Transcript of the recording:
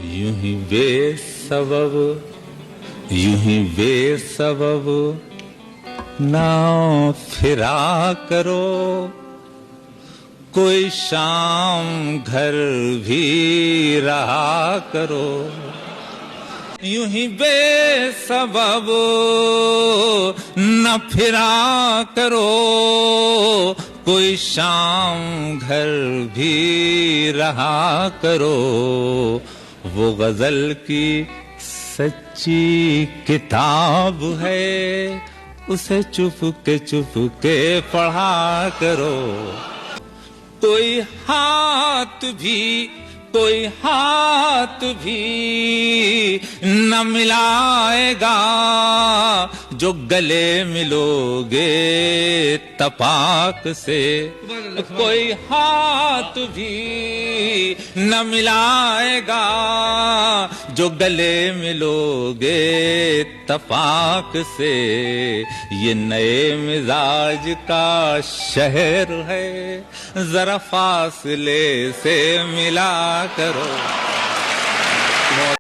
یوں ہی بے سبب یوں ہی بے سبب نہ پھرا کرو، کوئی شام گھر بھی رہا کرو، یوں ہی بے سبب نہ پھرا کرو، کوئی شام گھر بھی رہا کرو، وہ غزل کی سچی کتاب ہے، اسے چپ کے پڑھا کرو، کوئی ہاتھ بھی نہ ملائے گا، جو گلے ملو گے تپاک سے، کوئی ہاتھ بھی نہ ملائے گا، جو گلے ملو گے تپاک سے، یہ نئے مزاج کا شہر ہے، ذرا فاصلے سے ملا کرو۔